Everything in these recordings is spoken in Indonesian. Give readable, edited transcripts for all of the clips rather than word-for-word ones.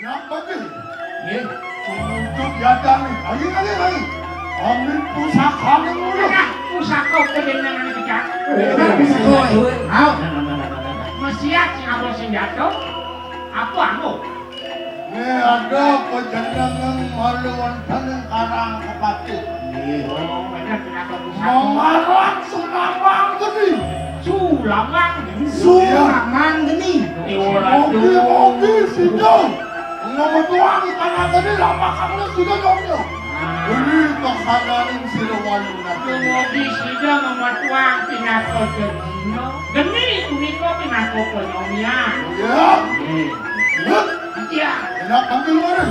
Nak bagi. Nggih. Untuk yadang lagi. Ambil pusaka ni mulu. Pusaka kedengaran kita. Mesiat sing apa sing jatuh? Apa anu? Ni ada penjenengan maluan taneng karang kepati. Oh, benar kenapa pusaka? Mengarang sulamang geni. Sulamang geni. Mogi sido. Ngomong tanah geni lama kamu sudah nyomyo. Ini kehananin silawalu nanti. Mogi sido mematuang pinako jadino. Geni puniko pinako penyomya. Ya. Lihat. Iya. Enak ambil mana?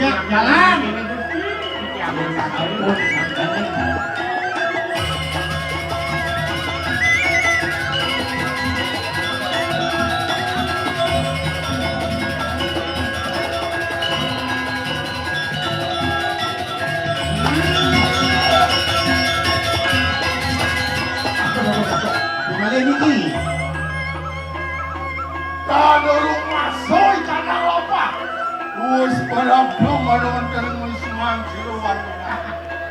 Ya, jalan. Gimana ini? Kada rumah soy kada lopa. Wis padahal maluan taneng wisman silawalu.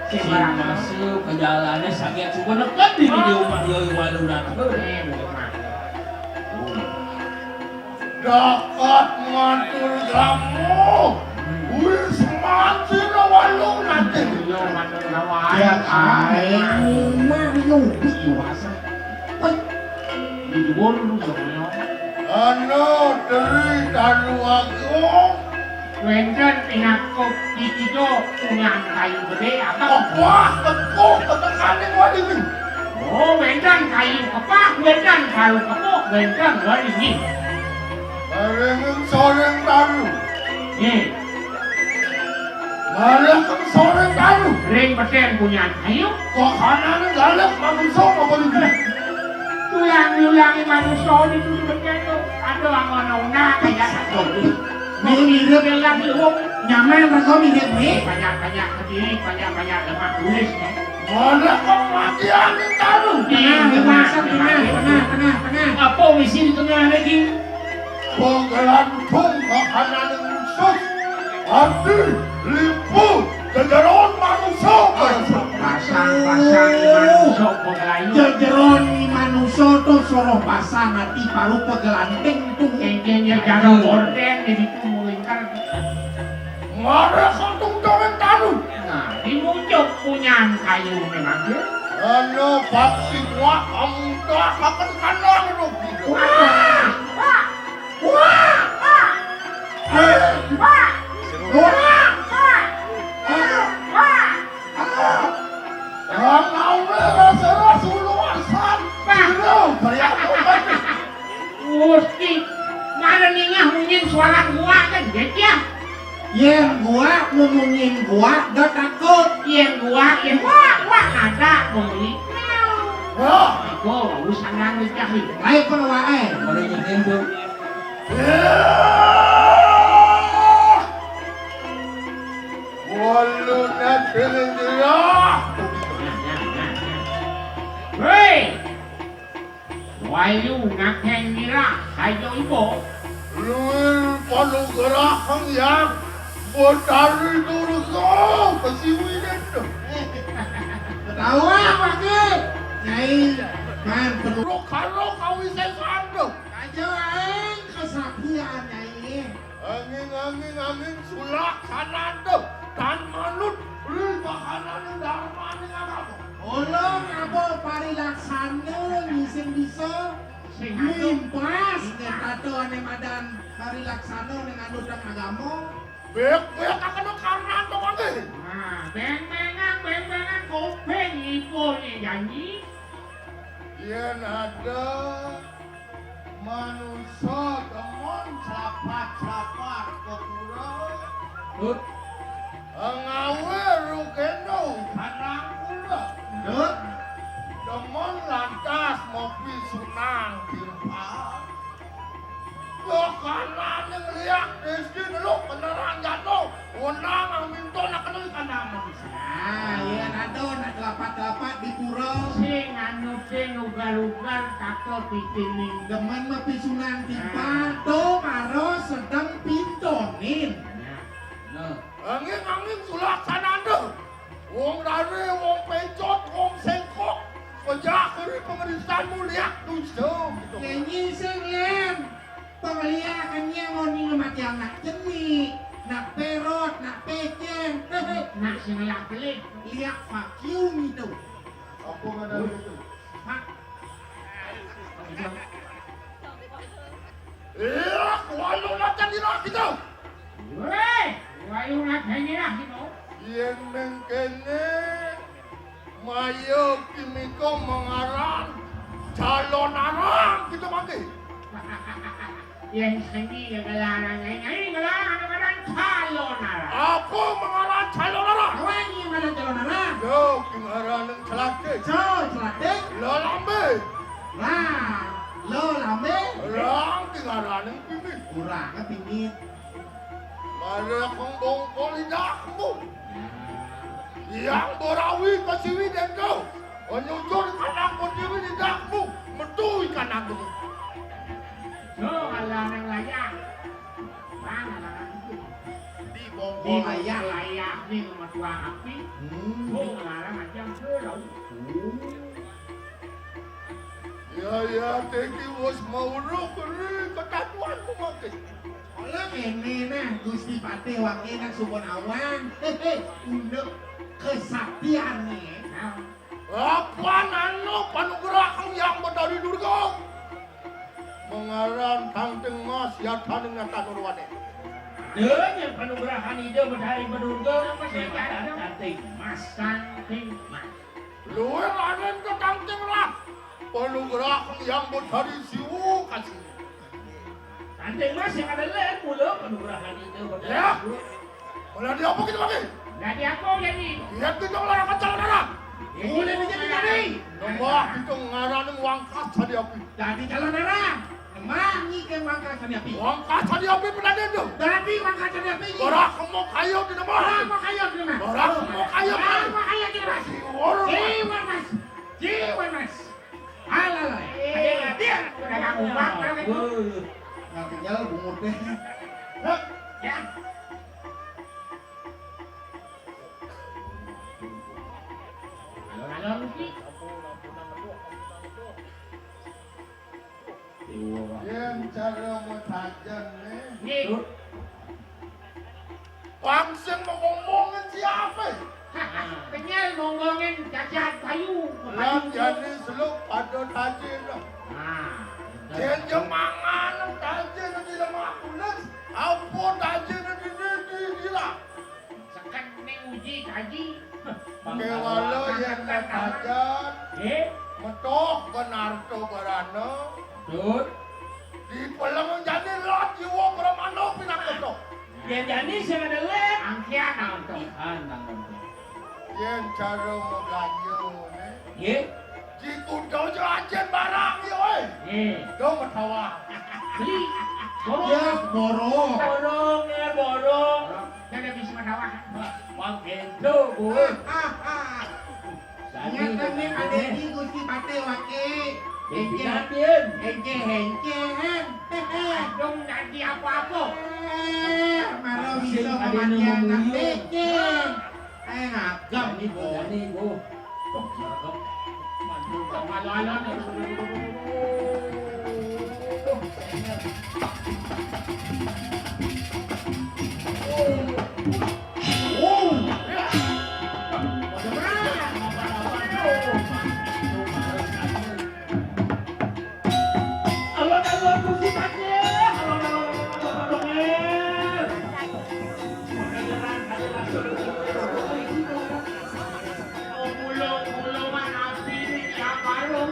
Si masuk ke jalannya sakit cuma dekat di rumah yoi waluna. Dapat mantul kamu. Wisman silawalu nanti. Ya aing mah nyubi wasa. Di bolu soalnya. Ano dari tanu agung. Wenten pinako titido punyang kayu gede apa? Wah, tekuk ketekanin wadingin. Oh, wenten kayu kepak, wenten kayu kepuk, wenten waringin. Maringin soreng tanu. Nih, Maringin soreng tanu. ring beten punyang kayu. Kok kanan galak manusia apa begini? Tulang-tulangi manusia itu begitu. Aduh, angon-angon kayak satu. Mirip Bilang dium. nyaman mereka mirip nih. Banyak-banyak kediri, banyak-banyak lemah tulis nih. Mana kematian yang tanu? Tengah. Apa misi di tengah lagi? Penggelantung ke kanan yang sus. Hati, limpu, kejaran manusia. Pasang manusia pengelayu. Jejeron manusia tuh soroh basah mati paru pegelanting tuh. Engkenya jaga gorden jadi kumulingkan. Mana kantung jalan tanu? Nah, dimuncuk punya kayu memang ya. Ano paksi wak kamu dah akan kanang lu. Gusti, mana ningah mungkin suara gua kan ya? Yang gua ngomongin gua gak takut. Yang gua ada beli. Wah, Gua urusan nangis cahil. Baik kalau wae. Boleh nyetir tuh. walu nak pilih dia. Hei, wayu ngakeng mira, ayo ibu. Luil palu gerahang yang berdari dulu kau kesiwinan tu. Tahu apa ke? Nyai man penuh. Kalau kau bisa sandung. Aja aing kesakian nyai. Angin sulak kanan tu. Dan manut riba kanan yang dharma ni apa? Ulung apa parilaksana ngising bisa Sing atuh. limpas tato ane madan parilaksana ning anu dak agama. Bek akan kanan tu angin. Nah, beng-bengan kuping ibu ni janji. Yang ada manusia teman capat ke pulau. Dut, Ngawe rukeno kanang pula. dut. Teman lantas mopi sunang timpa. Ke kanan yang liak desi dulu beneran jatuh. Unang ang minto nak kena kanang manusia. Nah, iya nado nak lapat-lapat di pura. Sing anu sing ugal-ugal kakak pikining. Demen mepi sunang timpa, tuh maros sedang kamu lihat tusuk gitu. Nyanyi sengem. Pengeliakannya mau ningemat yang nak jenik, nak perot, nak pecen. Nak singelak pelik. Lihat vacuum itu. Aku nggak ada itu. Pak, Walau nanti dirak gitu. Weh, wayu nak hanya lah gitu. Yang mengkene mayo kimiko mengarang calon arang gitu mati. Yang seni gelaran ini gelaran calon arah. Aku mengarang calon arang. kawan yang ada calon arah. Yo mengarang celake. So, celate. Lo lambe. Lah, lo lambe. Orang tingaran pipi. Kurang kepingin. Mari kong bongkol lidahmu. Yang berawi kasiwi dan kau. Menyusul kanak berdiri lidahmu. Metui kanak ini. So, gelaran layak. Mana gelaran itu? Di Di bongkol layak ni rumah tua api. Oh, gelaran macam serau. Ya, teki was mauruk keri ketatuan ku mati. Olah kene nah Gusti Pate wangi nang subon awan. Undek kesaktian nih. Apa nano panugerah yang berdari durga? Mengarang tangteng mas ya taneng nyata nurwane. Dengan penugerahan ide berdari berdurga, sekarang cantik mas, cantik mas. Luwe lanen ke tangteng lah. Panugerah yang berdari siwu kasih. Cantik mas yang ada lain mula penugerahan ide berdari. Ya. Mulai dia apa kita lagi? Jadi aku jadi. Dia kita larangan calon arah. Boleh menjadi jadi. Nembah kita ngarang wangkas tadi api. Jadi calon arah. Mangi ke mangka sani api. Wangkas tadi api pernah itu. Tapi mangka sani api. Barang kamu kayu di Orang nama. mau kayu di mana? Barang kamu kayu di Orang nama. mau kayu di mana? Orang. Jiwan mas. Jiwan mas. Alah. Dia udah kamu bang. Nggak kenyal bungut deh. Ya. Halo Luki. Yang cara mutajan nih. Nih. Pangseng mau ngomongin siapa? Kenyal ngomongin cacat kayu. Yang jadi seluk pada tajin lah. Yang jemangan tajin di lemah kulit. Apa tajin di lah. Sekan ning uji kaji. Kewala yang tajan. Metok benar to berano. Tut, Di pelang jadi lot jiwa beramano pinakoto. yang jadi yang ada lain. Angkian auto. Anang nonton. Yang cara mau belanja nih. Ye, Jiku kau jajan barang ya oi. Kau matawa. beli. Ya borong. Borong ya borong. Jangan bisa matawa. Makin tu bu. Ingat kami ada di Gusti Pate wake. Pinatin. Hengke. Dong nanti apa-apa. Malah bisa mematian nak pecen. Ngagam nih bu. Jadi bu. Tok cakep. Mantul Malu-malu. Alon-alon kursi pakai. Alon-alon Mulung-mulung api ni yang balong.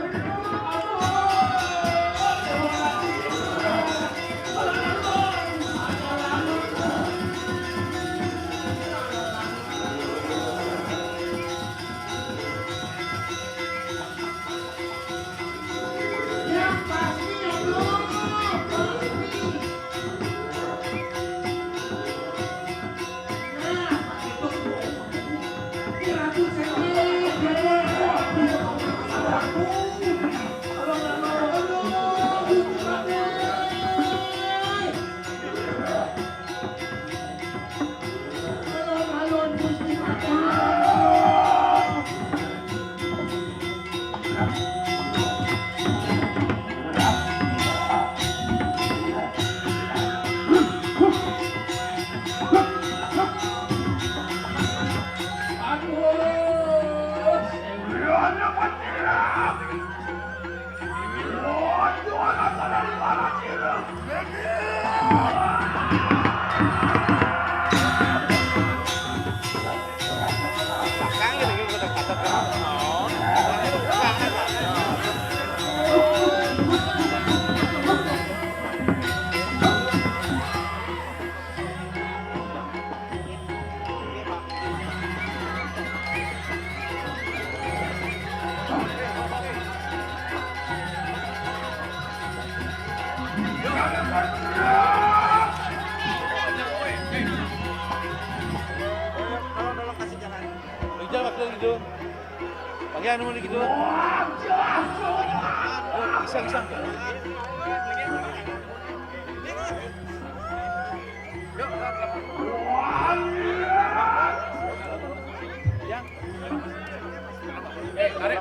Bagian nomor gitu. Isang. Tarik.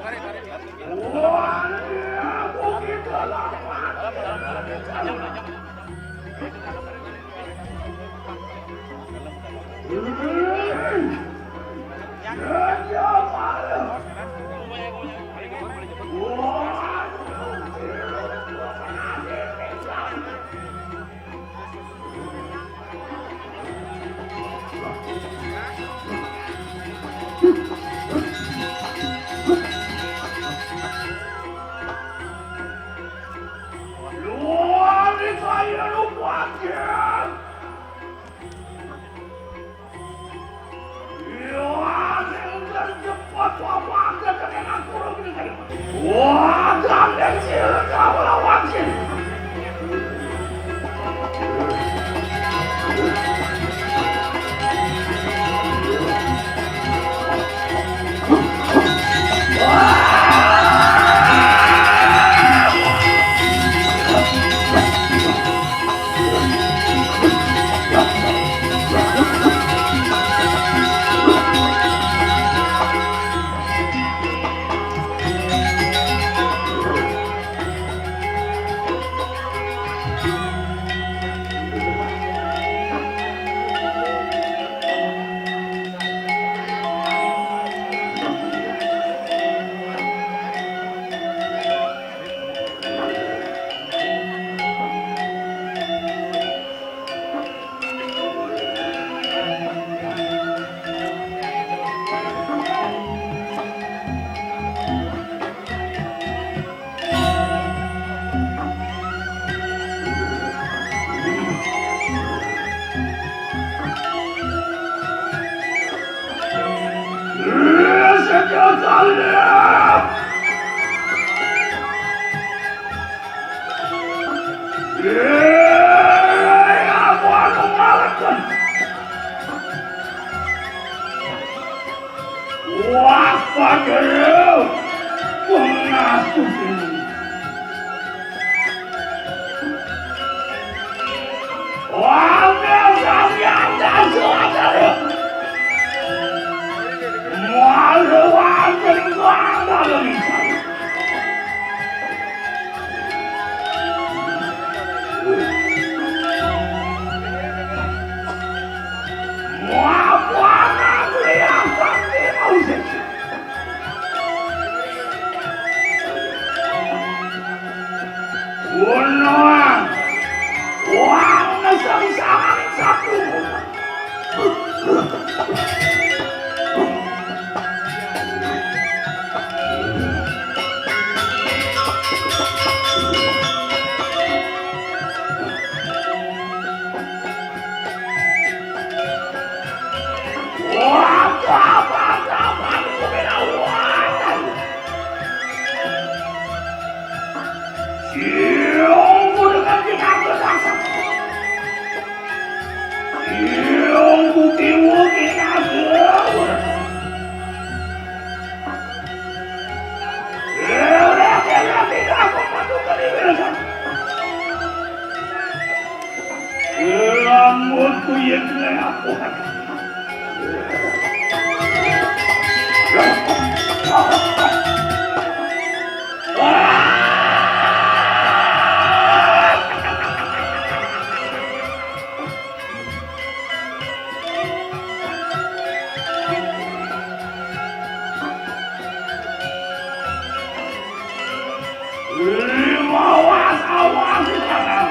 Awas di kanan.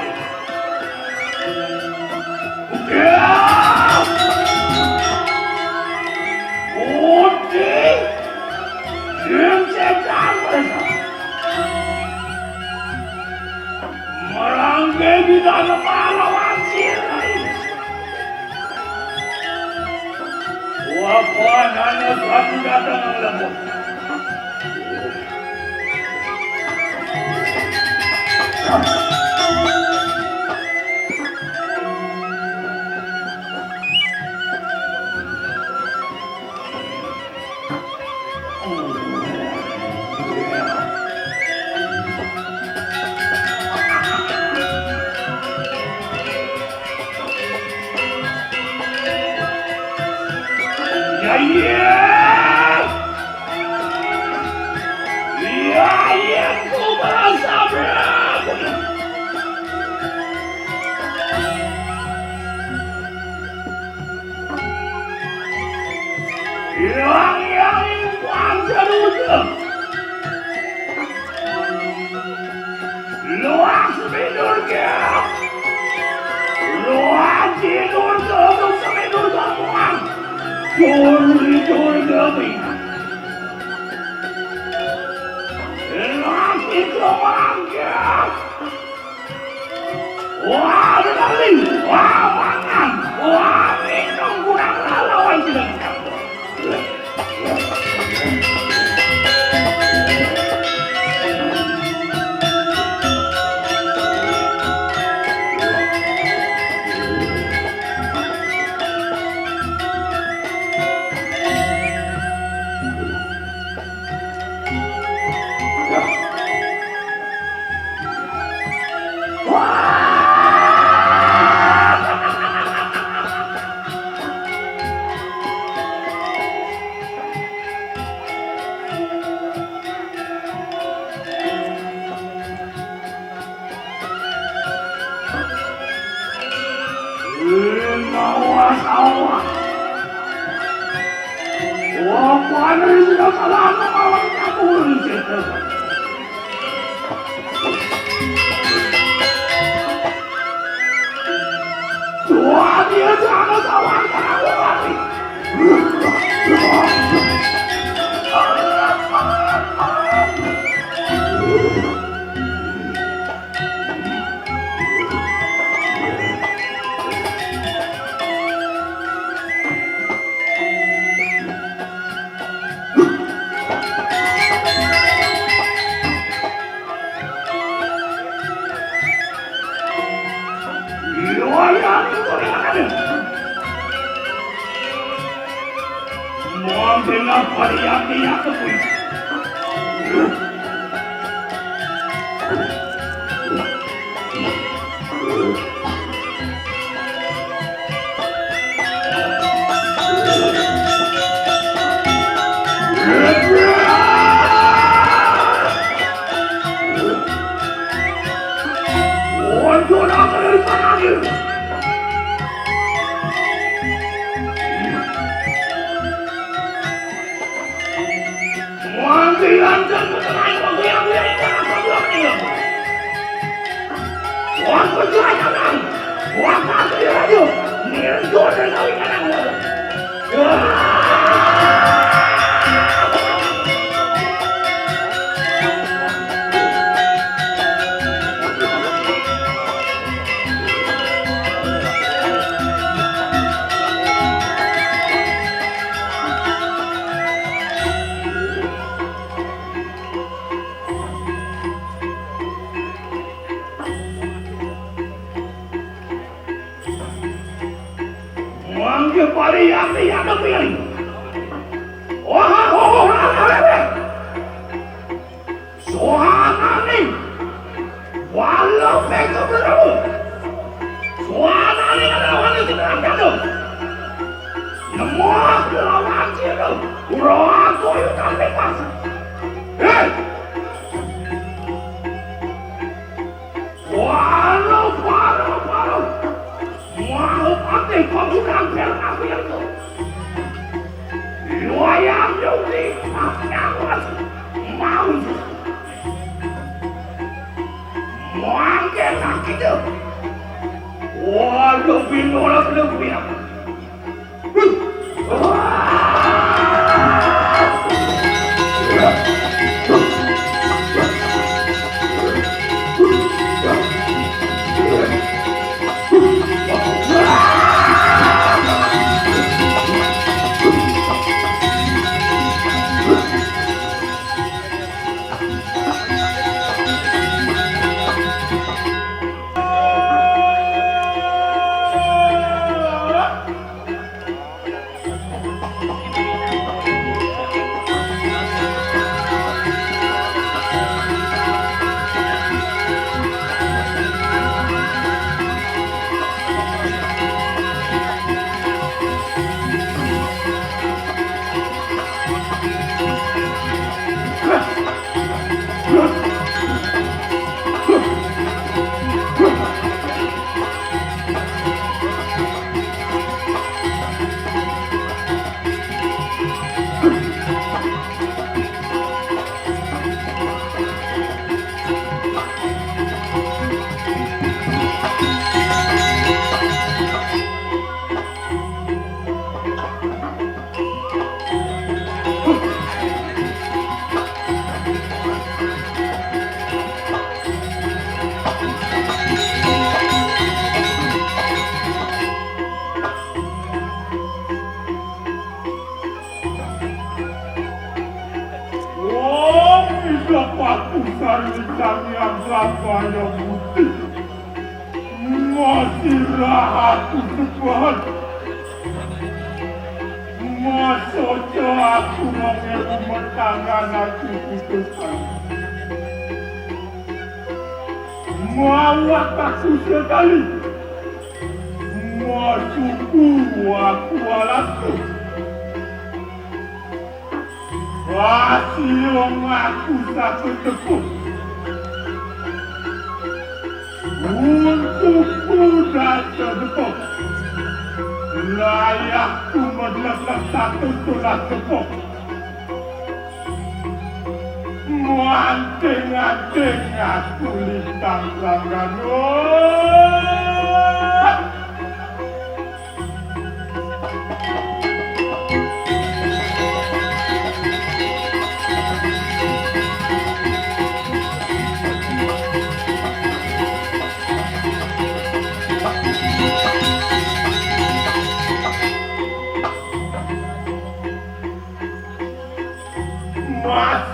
Udik, yang sedang merangkai di dalam pahlawan sirai. Wapan hanya satu datang yang lembut. Ya, ku merasa berapa. Yang kuasa dunia. Luas tidur ke. Luas tidur ke tidur kamuan. Tidur ke bina. Luas tidur orang ke. Wah, berkali. Wah, makan. Wah, minum kurang lawan tidak kamu. Wah, lebih nolak lebih apa? Masojo aku mengeluh tangan aku putuskan. Mawak aku sekali. Masuku aku alasku. Wasiong aku satu tepuk. Untukku dan tepuk. Layakku melelak satu tulang tepuk. Muanting-anting aku lintang langgan.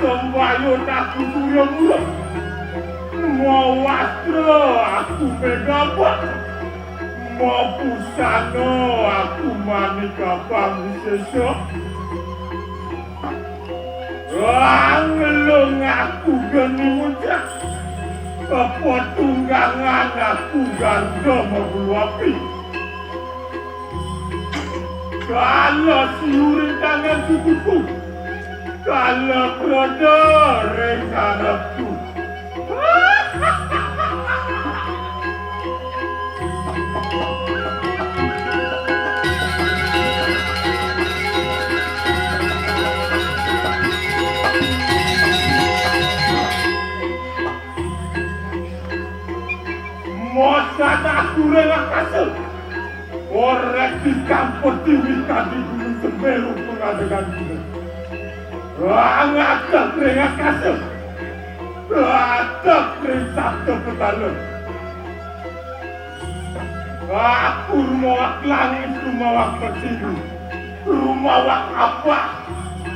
Sembayun aku murah-murah. Mau wastra aku megabak. Mau pusana aku manika pangwisesa. Angelung aku geni muncak. Kepotunggangan aku ganda membulu api. Kalau siurin tangan tubuhku. Kalau produk rencanaku. Mosan aku rela kasih. Orang di kampus diwikan di Gunung Semeru pengadegan gunung. Angkat dengan kasih. Atap perintah kebetulan. Aku rumah langit, rumah bersih. Rumah apa?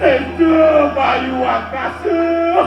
Tejo bayu kasih.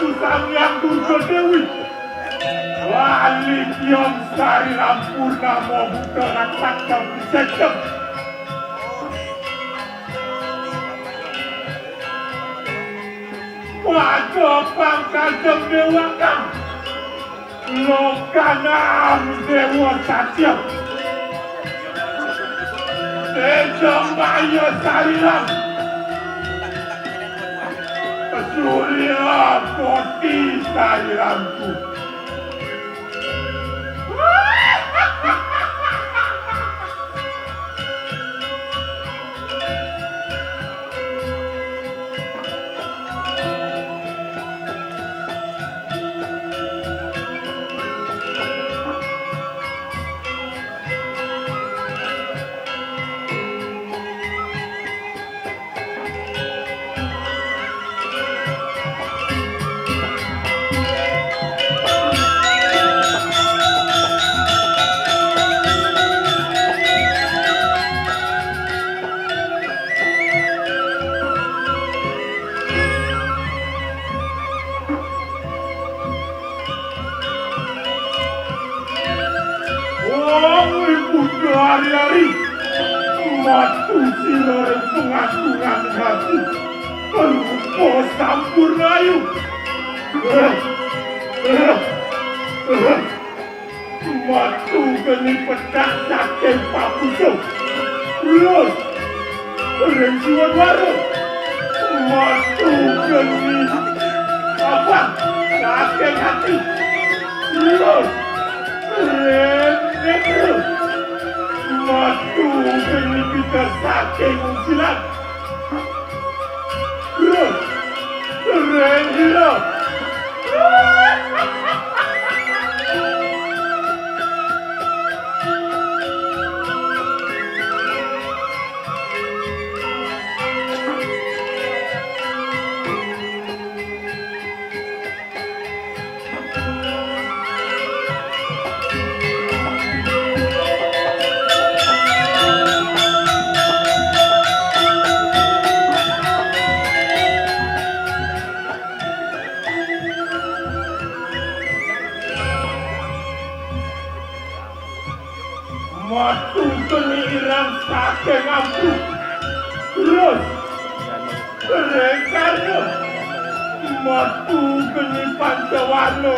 Ratu Sangyang Durga Dewi, Wali Kyong Sari Rampurna Mobuto Raksasa Wisekem, Padopang Kajeng Dewa Kang, Lokanam Dewa Satya, Tejo Mayo Sarilam, Surya Koti Sarilamku. Hari-hari matu sinore pengagungan hati pelupo sampurnayu matu geni pedak saking papuso terus ringsuan waru matu geni apa saking hati terus terus matu geni kita saking silat terus renggila matu geni irang saking ampu terus rengkarno matu geni pancawarno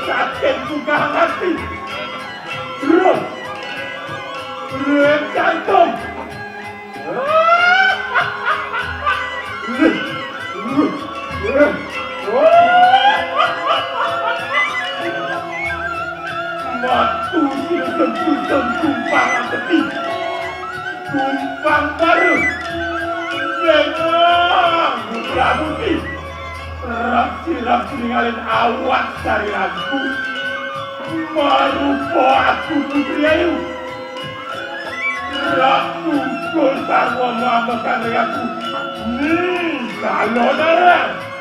saking buka hati terus rengkantom matu sing tumpang peti tumpang baru dengan pramuti rap ninggalin awak dari aku marupo aku putri ayu aku sarwa mamakan aku kalau darah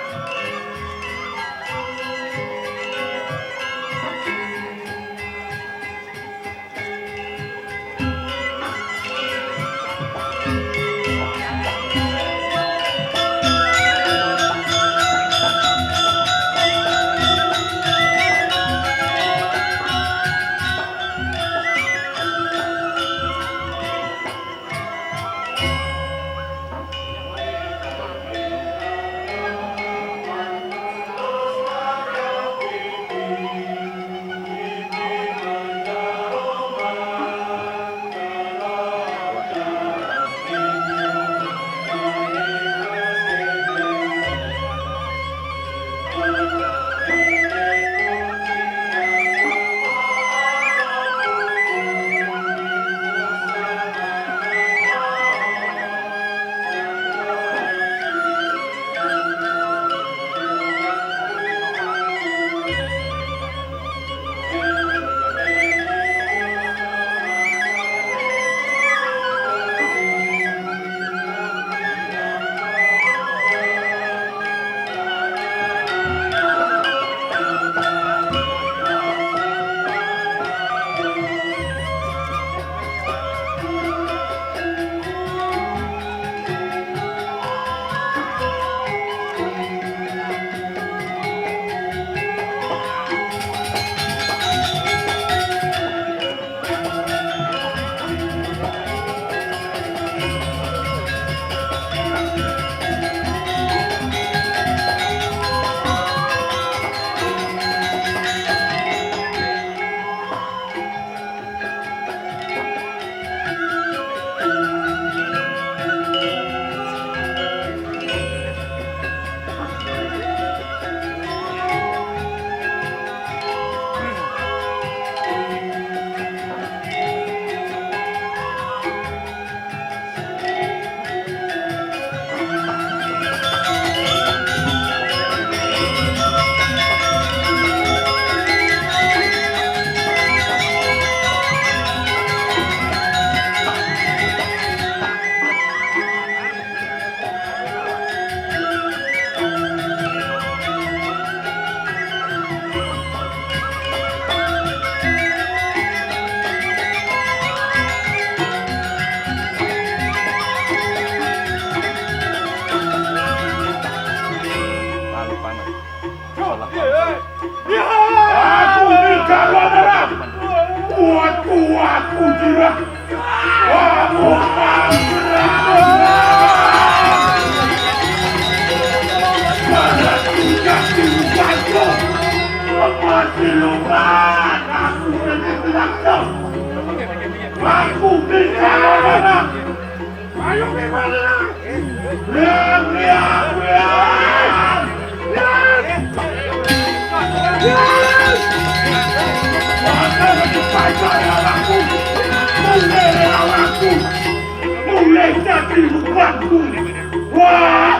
aku jiwa. Kamu pada tugas dibuatku. Masih lupa aku berkata. Aku berkata. Ayo gimana? Lihat. Mulai jadi bebanku. Wah.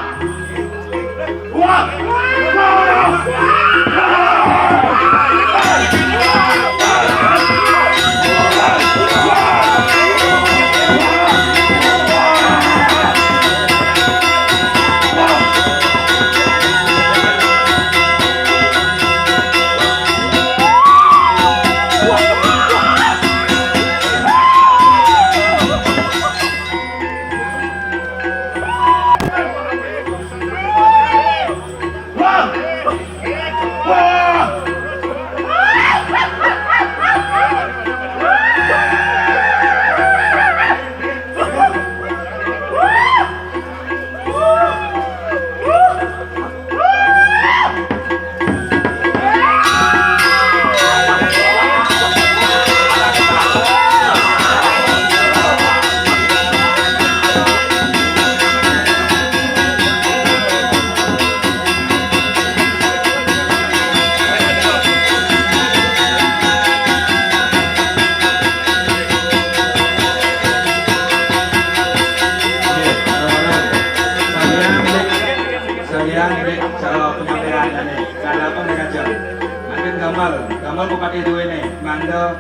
Gamal bupati dua ini, manda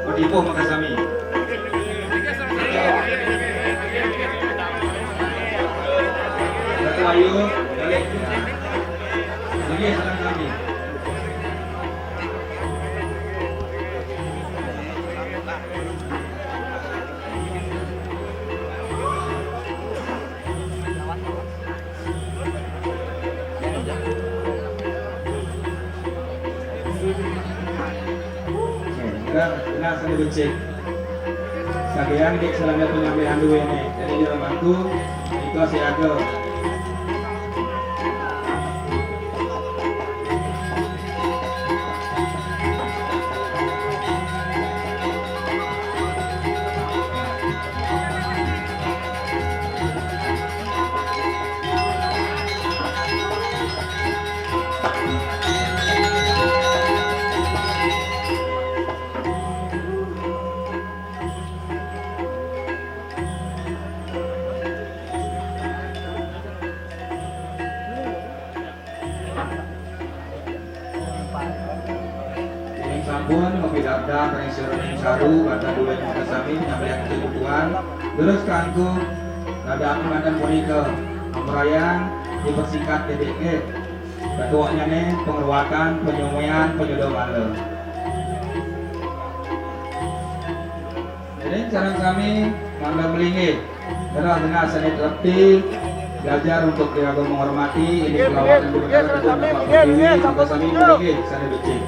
Odipo Makasami. Datu Ayu, balik. Lagi salam kami. Kena saya becek. Sageang dik selama penyampaian dua ini. Jadi di rumahku itu saya ada. Sampun kopi daftar pensiun yang saru kata dua yang kesami menyampaikan kebutuhan terus kangku ada aku mantan ponika amrayang dipersingkat DBG ketuanya nih pengeruakan penyumuyan penyodoman lo. Jadi cara kami mangga melingit karena dengan seni tertib belajar untuk diragu menghormati ini pelawatan dibenarkan dengan Bapak Pertiwi juga kami melingit sana becik.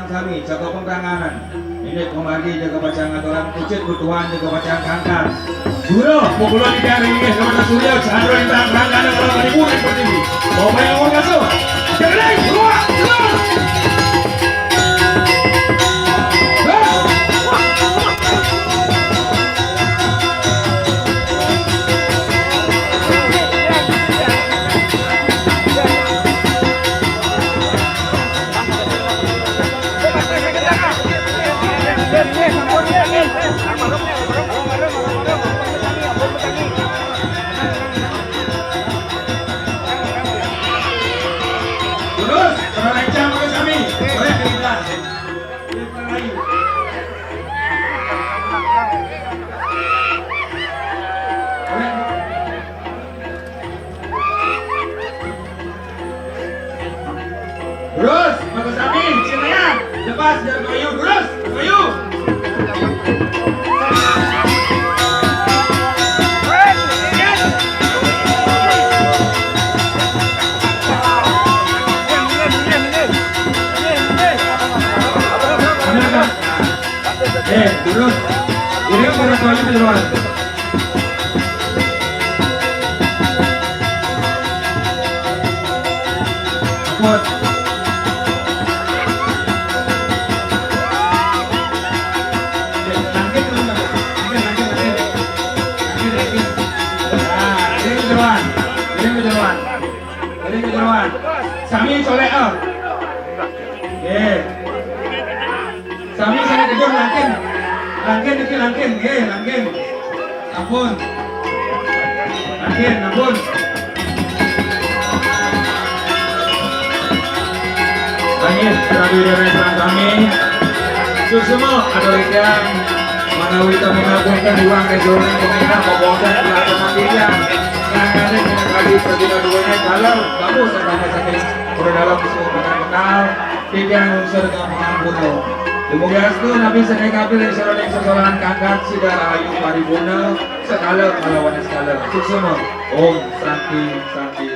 sami jaga pengranganan. Ini komandi jaga bacaan aturan kucit butuhan jaga bacaan kantor. Guru, pukulan di daerah ini kepada Surya Chandra yang tak rangkana kalau tadi bukan seperti ini. Mau main ngomong kasut. Jangan keluar. Terus, terlancang pakai kami. Boleh kita. Terus, pakai kami. Silakan. Lepas dari kayu. Terus, kayu. Terus, ini kurang kayu di luar. Kuat. Sami soleh ah. Sami saya kejar langkin. Langkin. Langkin. Ampun. Ampun. Langit, terakhir dari kami. Susuma ada yang mana kita mengabulkan uang regional pemerintah pembosan pelaksanaan pilihan. Yang ada dengan kali perjalanan duanya dalam kamu serta sakit dalam semua kenal tidak unsur kemenangan kuno. Dumugastu Nabi Sedek Abdul Isyarat Sesorangan Kangkat Sida Rahayu Paribuna Sekala Malawan Sekala Suksuma Om Santi